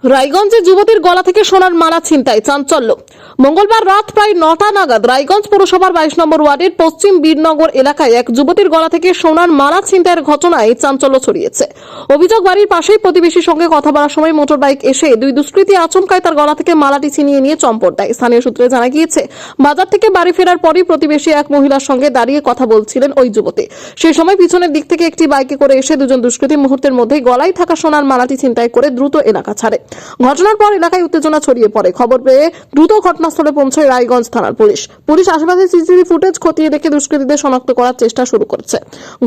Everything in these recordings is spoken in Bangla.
রায়গঞ্জে যুবতীর গলা থেকে সোনার মালা ছিনতাই, চাঞ্চল্য। মঙ্গলবার রাত প্রায় 9টা নাগাদ রায়গঞ্জ পৌরসভার 22 নম্বর ওয়ার্ডের পশ্চিম বীরনগর এলাকায় এক যুবতীর গলা থেকে সোনার মালা ছিনতাইয়ের ঘটনায় চাঞ্চল্য ছড়িয়েছে। অভিযোগ, বাড়ির পাশেই প্রতিবেশীর সঙ্গে কথা বলার সময় মোটর বাইক এসে দুই দুষ্কৃতী আচমকায় তার গলা থেকে মালাটি ছিনিয়ে নিয়ে চম্পট দেয়। স্থানীয় সূত্রে জানা গিয়েছে, বাজার থেকে বাড়ি ফেরার পরই প্রতিবেশী এক মহিলার সঙ্গে দাঁড়িয়ে কথা বলছিলেন ওই যুবতী। সেই সময় পিছনের দিক থেকে একটি বাইকে করে এসে দুজন দুষ্কৃতী মুহূর্তের মধ্যেই গলায় থাকা সোনার মালাটি ছিনতাই করে দ্রুত এলাকা ছাড়ে। ঘটনার পর এলাকায় উত্তেজনা ছড়িয়ে পড়ে। খবর পেয়ে দ্রুত ঘটনাস্থলে পৌঁছায় রায়গঞ্জ থানার পুলিশ আশেপাশে সিসিটিভি ফুটেজ খতিয়ে দেখে দুষ্কৃতীদের শনাক্ত করার চেষ্টা শুরু করেছে।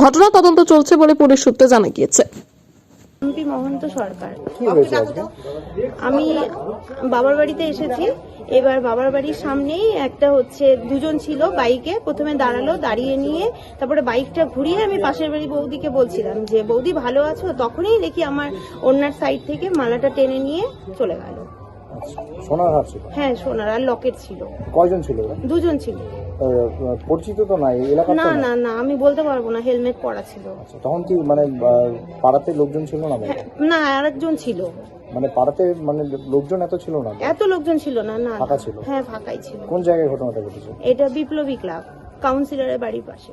ঘটনা তদন্ত চলছে বলে পুলিশ সূত্রে জানা গিয়েছে। মহন্ত সরকার, আমি বাবার বাড়িতে এসেছি। এবার বাবার বাড়ির সামনেই একটা দুজন ছিল বাইকে, প্রথমে দাঁড়ালো, দাঁড়িয়ে নিয়ে তারপরে বাইকটা ঘুরিয়ে আমি পাশের বাড়ি বৌদিকে বলছিলাম যে বৌদি ভালো আছো, তখনই দেখি আমার ওনার সাইড থেকে মালাটা টেনে নিয়ে চলে গেল। সোনার হার ছিল? হ্যাঁ, সোনার আর লকেট ছিল। কয়জন ছিল? দুজন ছিল। পরিচিত তো নাই এলাকার? না না না, আমি বলতে পারবো না, হেলমেট পরা ছিল। তখন কি মানে পাড়াতে লোকজন ছিল না? না, আরেকজন ছিল। মানে পাড়াতে মানে লোকজন এত ছিল না? এত লোকজন ছিল না। না, ফাঁকা ছিল? হ্যাঁ, ফাঁকাই ছিল। কোন জায়গায় ঘটনাটা ঘটেছে? এটা বিপ্লবী ক্লাব, কাউন্সিলরের বাড়ির পাশে।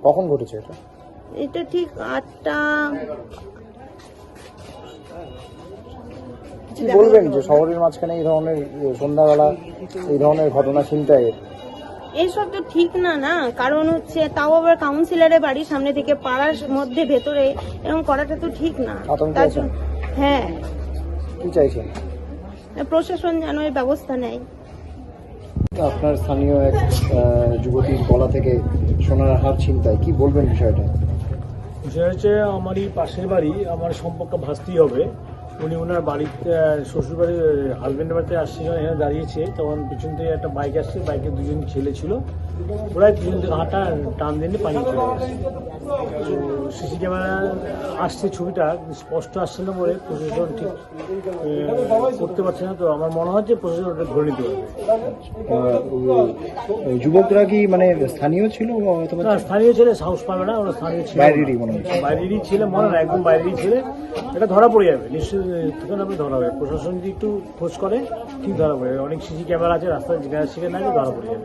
কখন ঘটেছে এটা? এটা ঠিক 8টা। কি বলবেন যে শহরের মাঝখানে এই ধরনের সন্ধ্যাবেলা এই ধরনের ঘটনা ছিনতাইয়ের? এইসব তো ঠিক না, না কারণ তাও আবার কাউন্সিলরের বাড়ির সামনে থেকে পাড়ার মধ্যে ভেতরে এরকম করাটা তো ঠিক না। তার জন্য হ্যাঁ, কি চাইছেন? প্রশাসন যেন এর ব্যবস্থা নেয়। আপনার স্থানীয় এক যুবতীর গলা থেকে সোনার হার ছিনতাই, কি বলবেন বিষয়টা? বিষয় হচ্ছে আমারই পাশের বাড়ি, আমার সম্পর্ক ভাস্তি হবে। উনি ওনার বাড়িতে শ্বশুর বাড়ির হাজব্যান্ডের বাড়িতে আসছে, এখানে দাঁড়িয়েছে, তখন পিছন থেকে একটা বাইক আসছে, বাইকে দুজন ছেলে ছিল, ওরাই পিছন থেকে হাঁটা টান দিয়ে পানি চলে গেছে। তো সিসি ক্যামেরা আসছে, ছবিটা স্পষ্ট আসছে না বলে প্রশাসন ঠিক করতে পারছে না। তো আমার মনে হয় যে প্রশাসন ওটা ধরে নিতে পারবে। যুবকরা কি মানে স্থানীয় ছিল? না, স্থানীয় ছেলে, সাহস পাবে না, ওরা স্থানীয় ছিল, বাইরেরই মনে হচ্ছে। বাইরেরই ছেলে মনে হয়, একদম বাইরেরই ছেলে। এটা ধরা পড়ে যাবে নিশ্চয়ই, তখন আপনি ধরা হবে। প্রশাসন যদি একটু খোঁজ করে ঠিক ধরা পড়ে যাবে। অনেক সিসি ক্যামেরা আছে রাস্তায়, যেখানে সেখানে ধরা পড়ে যাবে।